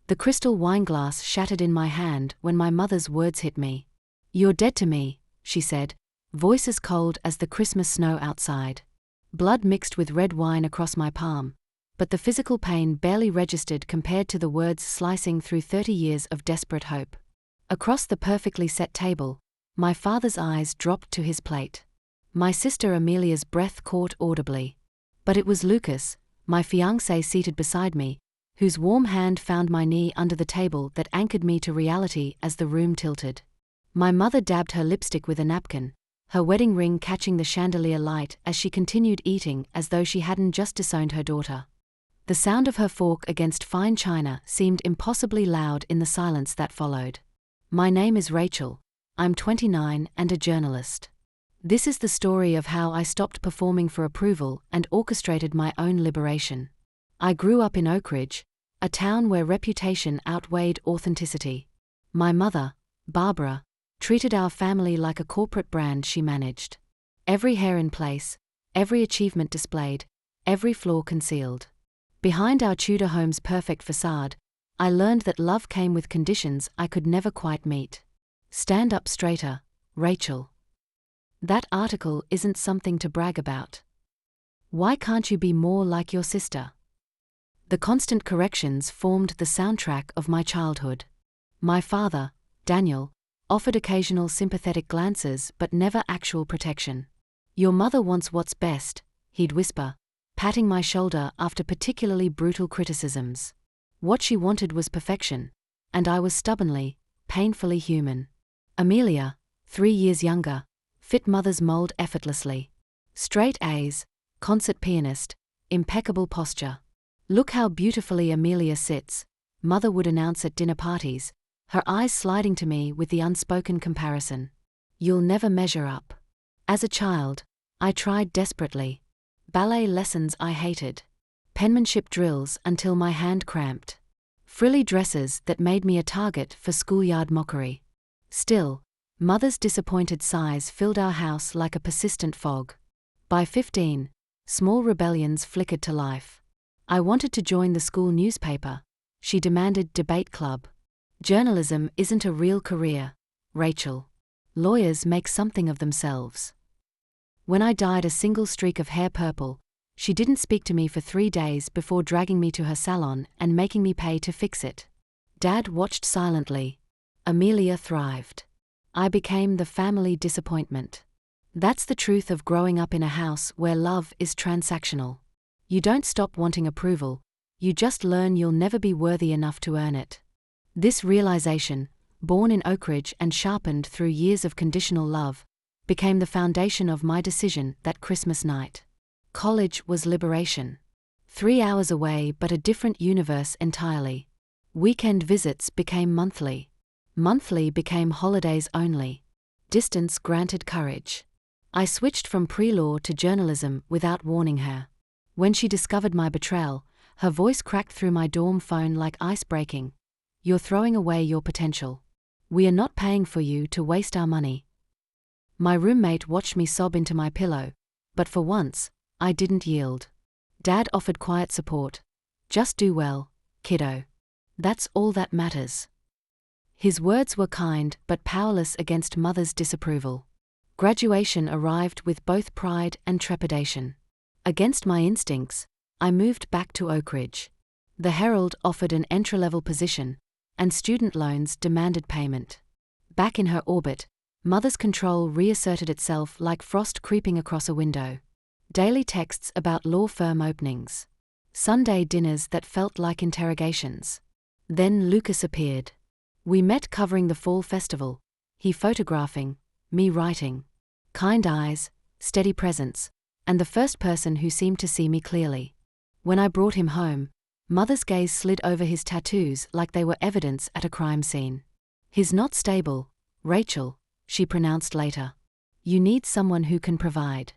The crystal wineglass shattered in my hand when my mother's words hit me. "You're dead to me," she said, voice as cold as the Christmas snow outside. Blood mixed with red wine across my palm, but the physical pain barely registered compared to the words slicing through 30 years of desperate hope. Across the perfectly set table, my father's eyes dropped to his plate. My sister Amelia's breath caught audibly. But it was Lucas, my fiancé, seated beside me, whose warm hand found my knee under the table that anchored me to reality as the room tilted. My mother dabbed her lipstick with a napkin, her wedding ring catching the chandelier light as she continued eating as though she hadn't just disowned her daughter. The sound of her fork against fine china seemed impossibly loud in the silence that followed. "My name is Rachel. I'm 29 and a journalist. This is the story of how I stopped performing for approval and orchestrated my own liberation. I grew up in Oak Ridge, a town where reputation outweighed authenticity. My mother, Barbara, treated our family like a corporate brand she managed. Every hair in place, every achievement displayed, every flaw concealed. Behind our Tudor home's perfect facade, I learned that love came with conditions I could never quite meet. Stand up straighter, Rachel. That article isn't something to brag about. Why can't you be more like your sister?" The constant corrections formed the soundtrack of my childhood. My father, Daniel, offered occasional sympathetic glances but never actual protection. "Your mother wants what's best," he'd whisper, patting my shoulder after particularly brutal criticisms. What she wanted was perfection, and I was stubbornly, painfully human. Amelia, 3 years younger, fit mother's mold effortlessly. Straight A's, concert pianist, impeccable posture. "Look how beautifully Amelia sits," mother would announce at dinner parties, her eyes sliding to me with the unspoken comparison. "You'll never measure up." As a child, I tried desperately. Ballet lessons I hated. Penmanship drills until my hand cramped. Frilly dresses that made me a target for schoolyard mockery. Still, mother's disappointed sighs filled our house like a persistent fog. By 15, small rebellions flickered to life. I wanted to join the school newspaper. She demanded debate club. "Journalism isn't a real career, Rachel. Lawyers make something of themselves." When I dyed a single streak of hair purple, she didn't speak to me for 3 days before dragging me to her salon and making me pay to fix it. Dad watched silently. Amelia thrived. I became the family disappointment. That's the truth of growing up in a house where love is transactional. You don't stop wanting approval, you just learn you'll never be worthy enough to earn it. This realization, born in Oak Ridge and sharpened through years of conditional love, became the foundation of my decision that Christmas night. College was liberation. 3 hours away but a different universe entirely. Weekend visits became monthly. Monthly became holidays only. Distance granted courage. I switched from pre-law to journalism without warning her. When she discovered my betrayal, her voice cracked through my dorm phone like ice breaking. "You're throwing away your potential. We are not paying for you to waste our money." My roommate watched me sob into my pillow, but for once, I didn't yield. Dad offered quiet support. "Just do well, kiddo. That's all that matters." His words were kind but powerless against mother's disapproval. Graduation arrived with both pride and trepidation. Against my instincts, I moved back to Oak Ridge. The Herald offered an entry-level position, and student loans demanded payment. Back in her orbit, mother's control reasserted itself like frost creeping across a window. Daily texts about law firm openings. Sunday dinners that felt like interrogations. Then Lucas appeared. We met covering the fall festival, he photographing, me writing. Kind eyes, steady presence, and the first person who seemed to see me clearly. When I brought him home, mother's gaze slid over his tattoos like they were evidence at a crime scene. "He's not stable, Rachel," she pronounced later. "You need someone who can provide."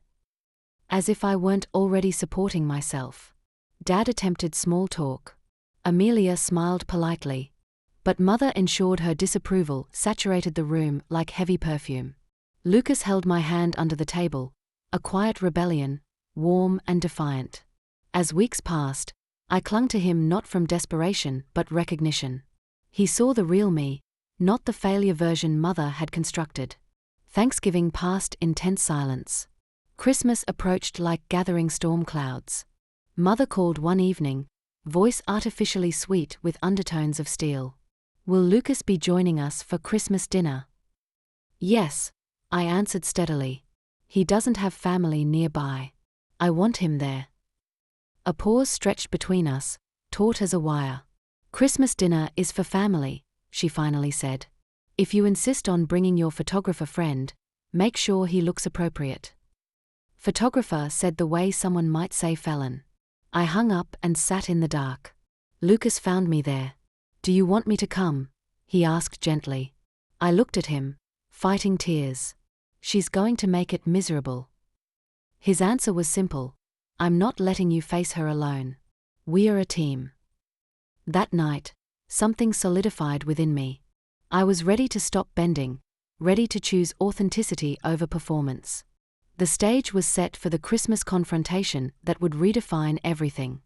As if I weren't already supporting myself. Dad attempted small talk. Amelia smiled politely. But mother ensured her disapproval saturated the room like heavy perfume. Lucas held my hand under the table, a quiet rebellion, warm and defiant. As weeks passed, I clung to him not from desperation but recognition. He saw the real me, not the failure version Mother had constructed. Thanksgiving passed in tense silence. Christmas approached like gathering storm clouds. Mother called one evening, voice artificially sweet with undertones of steel. "Will Lucas be joining us for Christmas dinner?" "Yes," I answered steadily. "He doesn't have family nearby. I want him there." A pause stretched between us, taut as a wire. "Christmas dinner is for family," she finally said. "If you insist on bringing your photographer friend, make sure he looks appropriate." Photographer said the way someone might say felon. I hung up and sat in the dark. Lucas found me there. "Do you want me to come?" he asked gently. I looked at him, fighting tears. "She's going to make it miserable." His answer was simple. "I'm not letting you face her alone. We are a team." That night, something solidified within me. I was ready to stop bending, ready to choose authenticity over performance. The stage was set for the Christmas confrontation that would redefine everything.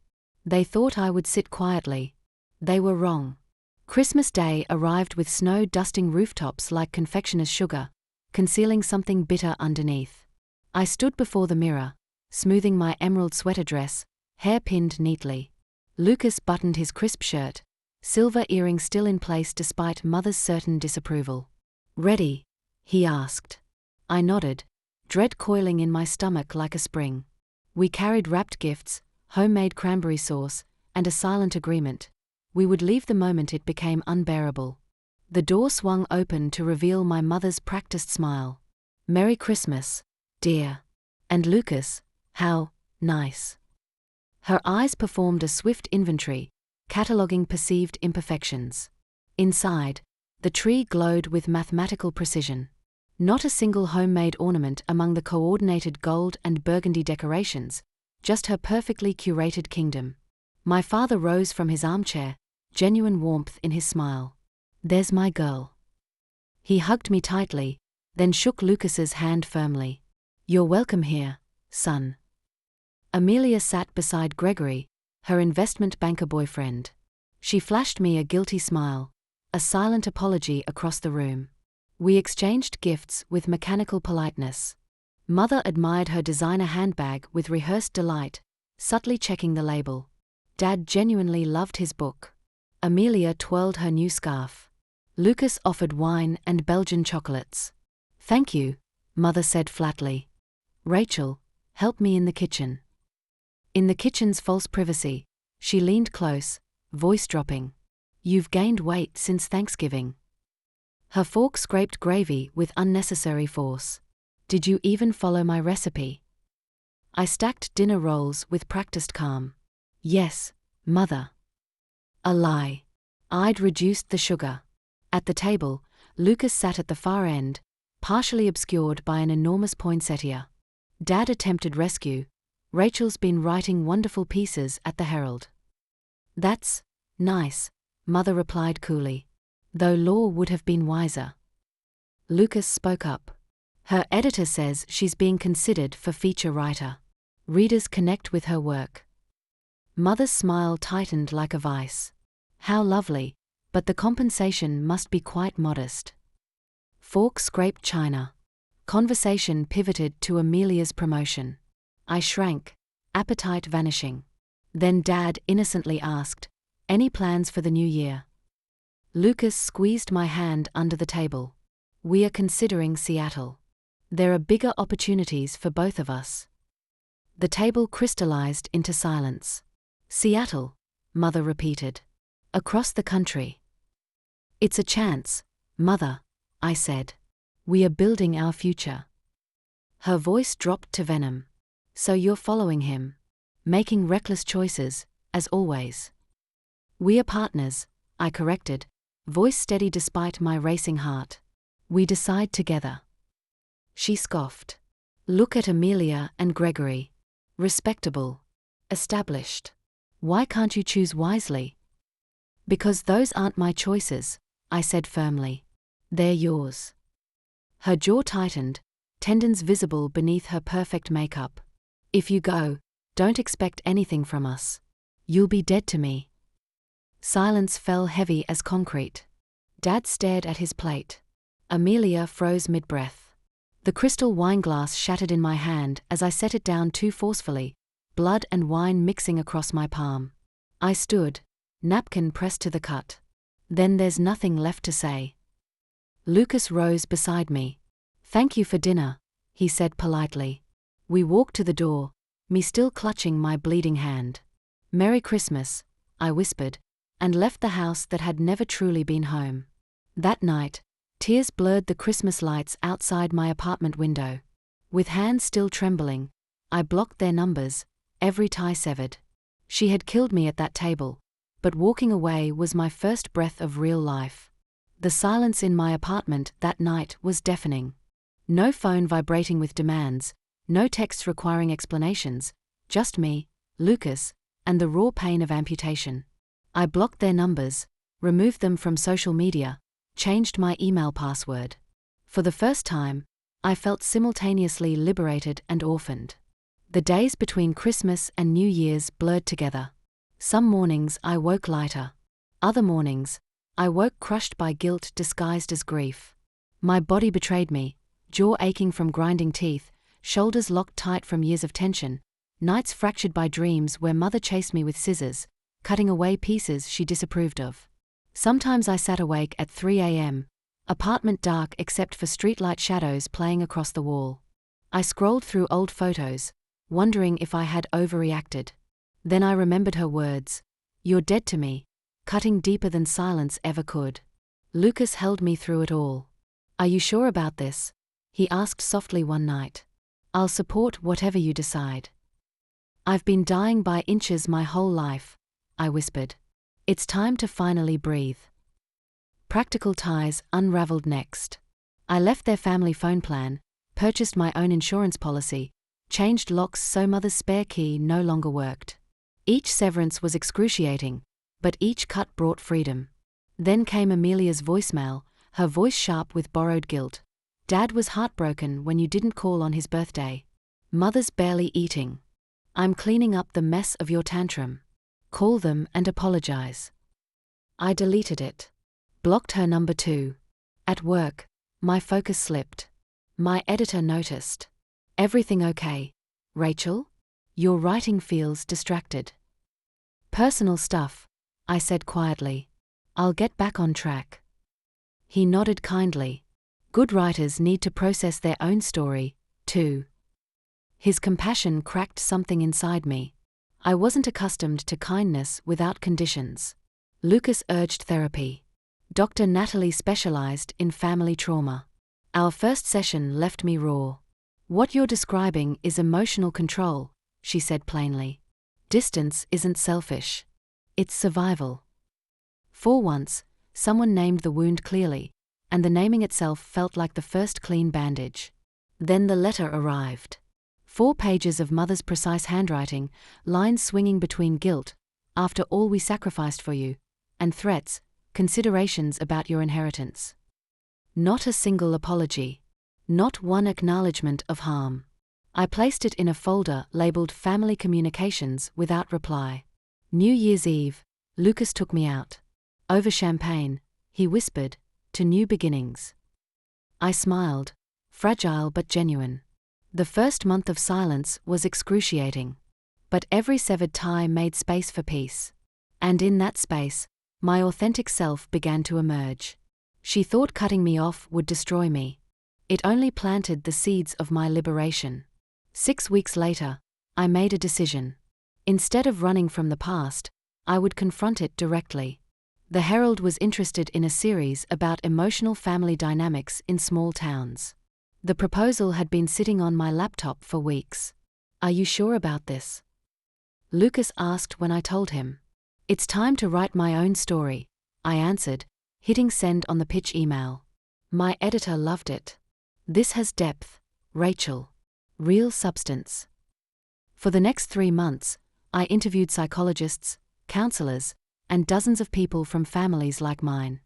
They thought I would sit quietly. They were wrong. Christmas Day arrived with snow dusting rooftops like confectioner's sugar, concealing something bitter underneath. I stood before the mirror, smoothing my emerald sweater dress, hair pinned neatly. Lucas buttoned his crisp shirt, silver earring still in place despite Mother's certain disapproval. "Ready?" he asked. I nodded, dread coiling in my stomach like a spring. We carried wrapped gifts, homemade cranberry sauce, and a silent agreement. We would leave the moment it became unbearable. The door swung open to reveal my mother's practiced smile. "Merry Christmas, dear." "And Lucas, how nice." Her eyes performed a swift inventory, cataloguing perceived imperfections. Inside, the tree glowed with mathematical precision. Not a single homemade ornament among the coordinated gold and burgundy decorations, just her perfectly curated kingdom. My father rose from his armchair, genuine warmth in his smile. "There's my girl." He hugged me tightly, then shook Lucas's hand firmly. "You're welcome here, son." Amelia sat beside Gregory, her investment banker boyfriend. She flashed me a guilty smile, a silent apology across the room. We exchanged gifts with mechanical politeness. Mother admired her designer handbag with rehearsed delight, subtly checking the label. Dad genuinely loved his book. Amelia twirled her new scarf. Lucas offered wine and Belgian chocolates. "Thank you," Mother said flatly. "Rachel, help me in the kitchen." In the kitchen's false privacy, she leaned close, voice dropping. "You've gained weight since Thanksgiving." Her fork scraped gravy with unnecessary force. "Did you even follow my recipe?" I stacked dinner rolls with practiced calm. "Yes, Mother." A lie. I'd reduced the sugar. At the table, Lucas sat at the far end, partially obscured by an enormous poinsettia. Dad attempted rescue. "Rachel's been writing wonderful pieces at the Herald." "That's nice," Mother replied coolly, though Law would have been wiser. Lucas spoke up. "Her editor says she's being considered for feature writer. Readers connect with her work." Mother's smile tightened like a vice. "How lovely, but the compensation must be quite modest." Fork scraped china. Conversation pivoted to Amelia's promotion. I shrank, appetite vanishing. Then Dad innocently asked, "Any plans for the new year?" Lucas squeezed my hand under the table. "We are considering Seattle. There are bigger opportunities for both of us." The table crystallized into silence. "Seattle," Mother repeated. "Across the country." "It's a chance, Mother," I said. "We are building our future." Her voice dropped to venom. "So you're following him, making reckless choices, as always." "We are partners," I corrected, voice steady despite my racing heart. "We decide together." She scoffed. "Look at Amelia and Gregory. Respectable. Established. Why can't you choose wisely?" "Because those aren't my choices," I said firmly. "They're yours." Her jaw tightened, tendons visible beneath her perfect makeup. "If you go, don't expect anything from us. You'll be dead to me. Silence fell heavy as concrete. Dad stared at his plate. Amelia froze mid-breath. The crystal wine glass shattered in my hand as I set it down too forcefully, blood and wine mixing across my palm. I stood, napkin pressed to the cut. Then there's nothing left to say. Lucas rose beside me. Thank you for dinner, he said politely. We walked to the door, me still clutching my bleeding hand. Merry Christmas, I whispered, and left the house that had never truly been home. That night, tears blurred the Christmas lights outside my apartment window. With hands still trembling, I blocked their numbers, every tie severed. She had killed me at that table, but walking away was my first breath of real life. The silence in my apartment that night was deafening. No phone vibrating with demands, no texts requiring explanations, just me, Lucas, and the raw pain of amputation. I blocked their numbers, removed them from social media, changed my email password. For the first time, I felt simultaneously liberated and orphaned. The days between Christmas and New Year's blurred together. Some mornings I woke lighter. Other mornings, I woke crushed by guilt disguised as grief. My body betrayed me, jaw aching from grinding teeth, shoulders locked tight from years of tension, nights fractured by dreams where mother chased me with scissors, cutting away pieces she disapproved of. Sometimes I sat awake at 3 a.m., apartment dark except for streetlight shadows playing across the wall. I scrolled through old photos, wondering if I had overreacted. Then I remembered her words, "You're dead to me," cutting deeper than silence ever could. Lucas held me through it all. "Are you sure about this?" he asked softly one night. "I'll support whatever you decide." "I've been dying by inches my whole life," I whispered. "It's time to finally breathe." Practical ties unraveled next. I left their family phone plan, purchased my own insurance policy, changed locks so mother's spare key no longer worked. Each severance was excruciating, but each cut brought freedom. Then came Amelia's voicemail, her voice sharp with borrowed guilt. "Dad was heartbroken when you didn't call on his birthday. Mother's barely eating. I'm cleaning up the mess of your tantrum. Call them and apologize." I deleted it. Blocked her number too. At work, my focus slipped. My editor noticed. "Everything okay, Rachel? Your writing feels distracted." "Personal stuff," I said quietly. "I'll get back on track." He nodded kindly. Good writers need to process their own story, too. His compassion cracked something inside me. I wasn't accustomed to kindness without conditions. Lucas urged therapy. Dr. Natalie specialized in family trauma. Our first session left me raw. "What you're describing is emotional control," she said plainly. "Distance isn't selfish. It's survival." For once, someone named the wound clearly, and the naming itself felt like the first clean bandage. Then the letter arrived. 4 pages of mother's precise handwriting, lines swinging between guilt, "After all we sacrificed for you," and threats, "Considerations about your inheritance." Not a single apology. Not one acknowledgement of harm. I placed it in a folder labeled Family Communications without reply. New Year's Eve, Lucas took me out. Over champagne, he whispered, "To new beginnings." I smiled, fragile but genuine. The first month of silence was excruciating. But every severed tie made space for peace. And in that space, my authentic self began to emerge. She thought cutting me off would destroy me. It only planted the seeds of my liberation. 6 weeks later, I made a decision. Instead of running from the past, I would confront it directly. The Herald was interested in a series about emotional family dynamics in small towns. The proposal had been sitting on my laptop for weeks. "Are you sure about this?" Lucas asked when I told him. "It's time to write my own story," I answered, hitting send on the pitch email. My editor loved it. "This has depth, Rachel. Real substance." For the next 3 months, I interviewed psychologists, counselors, and dozens of people from families like mine.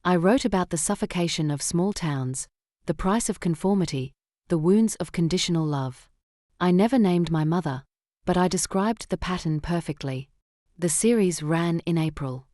I wrote about the suffocation of small towns, the price of conformity, the wounds of conditional love. I never named my mother, but I described the pattern perfectly. The series ran in April.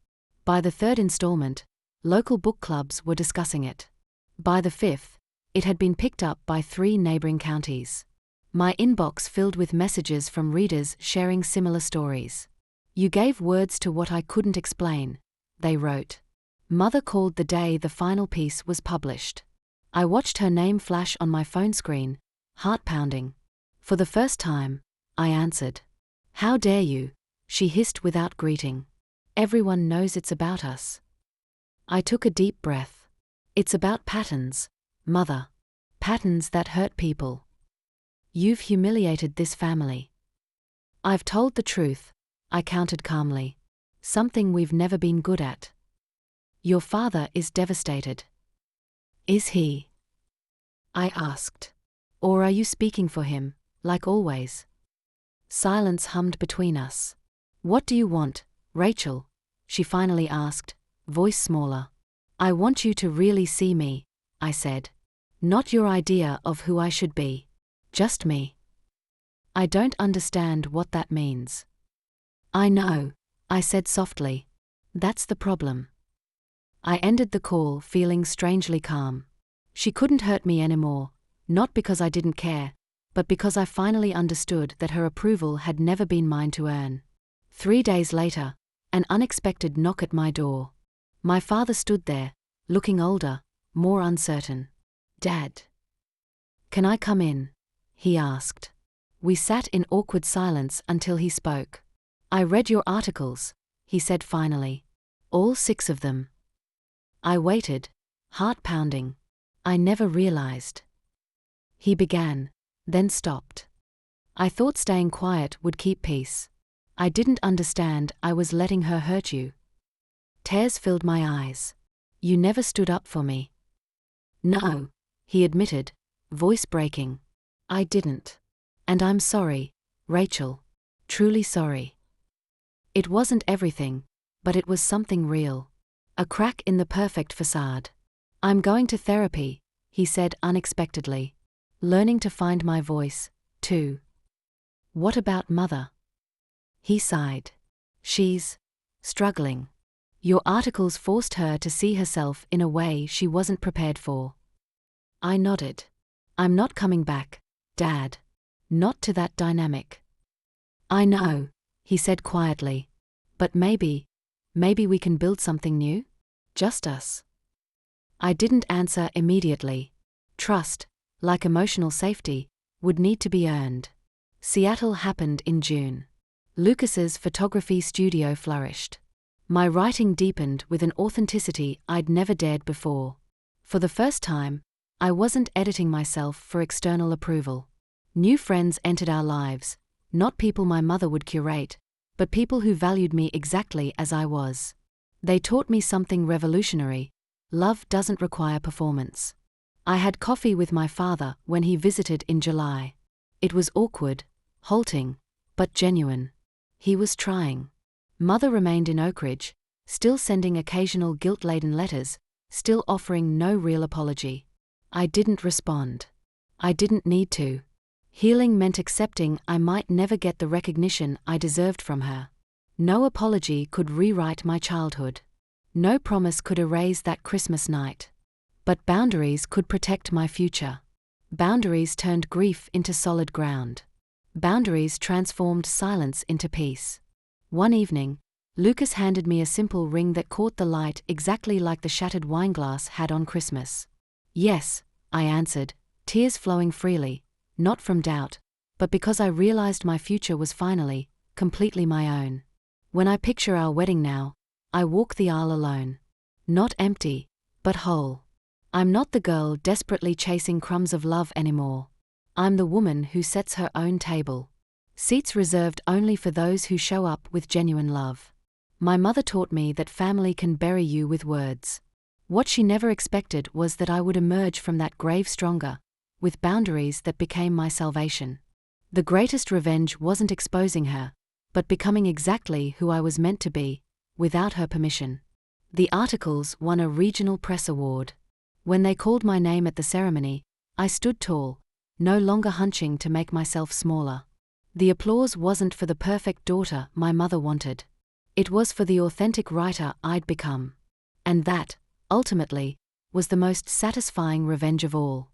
By the third installment, local book clubs were discussing it. By the fifth, it had been picked up by 3 neighboring counties. My inbox filled with messages from readers sharing similar stories. "You gave words to what I couldn't explain," they wrote. "Mother called the day the final piece was published. I watched her name flash on my phone screen, heart pounding. For the first time, I answered. 'How dare you?' she hissed without greeting. 'Everyone knows it's about us.' I took a deep breath. 'It's about patterns, Mother. Patterns that hurt people. You've humiliated this family.' 'I've told the truth,' I countered calmly. 'Something we've never been good at.' 'Your father is devastated.' 'Is he?' I asked. 'Or are you speaking for him, like always?' Silence hummed between us. 'What do you want, Rachel?' she finally asked, voice smaller. 'I want you to really see me,' I said. 'Not your idea of who I should be. Just me.' 'I don't understand what that means.' 'I know,' I said softly. 'That's the problem.' I ended the call feeling strangely calm. She couldn't hurt me anymore, not because I didn't care, but because I finally understood that her approval had never been mine to earn. 3 days later, an unexpected knock at my door. My father stood there, looking older, more uncertain. 'Dad. Can I come in?' he asked. We sat in awkward silence until he spoke. 'I read your articles,' he said finally. 'All 6 of them.' I waited, heart pounding. I never realized. He began, then stopped. 'I thought staying quiet would keep peace. I didn't understand I was letting her hurt you.' Tears filled my eyes. 'You never stood up for me.' 'No,' he admitted, voice breaking. 'I didn't. And I'm sorry, Rachel. Truly sorry. It wasn't everything, but it was something real. A crack in the perfect facade. I'm going to therapy,' he said unexpectedly. 'Learning to find my voice, too.' 'What about Mother?' He sighed. 'She's struggling. Your articles forced her to see herself in a way she wasn't prepared for.' I nodded. 'I'm not coming back, Dad. Not to that dynamic.' 'I know,' he said quietly. 'But maybe we can build something new? Just us.' I didn't answer immediately. Trust, like emotional safety, would need to be earned. Seattle happened in June. Lucas's photography studio flourished. My writing deepened with an authenticity I'd never dared before. For the first time, I wasn't editing myself for external approval. New friends entered our lives, not people my mother would curate, but people who valued me exactly as I was. They taught me something revolutionary: love doesn't require performance. I had coffee with my father when he visited in July. It was awkward, halting, but genuine. He was trying. Mother remained in Oak Ridge, still sending occasional guilt-laden letters, still offering no real apology. I didn't respond. I didn't need to. Healing meant accepting I might never get the recognition I deserved from her. No apology could rewrite my childhood. No promise could erase that Christmas night. But boundaries could protect my future. Boundaries turned grief into solid ground. Boundaries transformed silence into peace. One evening, Lucas handed me a simple ring that caught the light exactly like the shattered wineglass had on Christmas. 'Yes,' I answered, tears flowing freely, not from doubt, but because I realized my future was finally, completely my own. When I picture our wedding now, I walk the aisle alone. Not empty, but whole. I'm not the girl desperately chasing crumbs of love anymore. I'm the woman who sets her own table. Seats reserved only for those who show up with genuine love. My mother taught me that family can bury you with words. What she never expected was that I would emerge from that grave stronger, with boundaries that became my salvation. The greatest revenge wasn't exposing her, but becoming exactly who I was meant to be, without her permission. The articles won a regional press award. When they called my name at the ceremony, I stood tall, no longer hunching to make myself smaller. The applause wasn't for the perfect daughter my mother wanted. It was for the authentic writer I'd become. And that, ultimately, was the most satisfying revenge of all.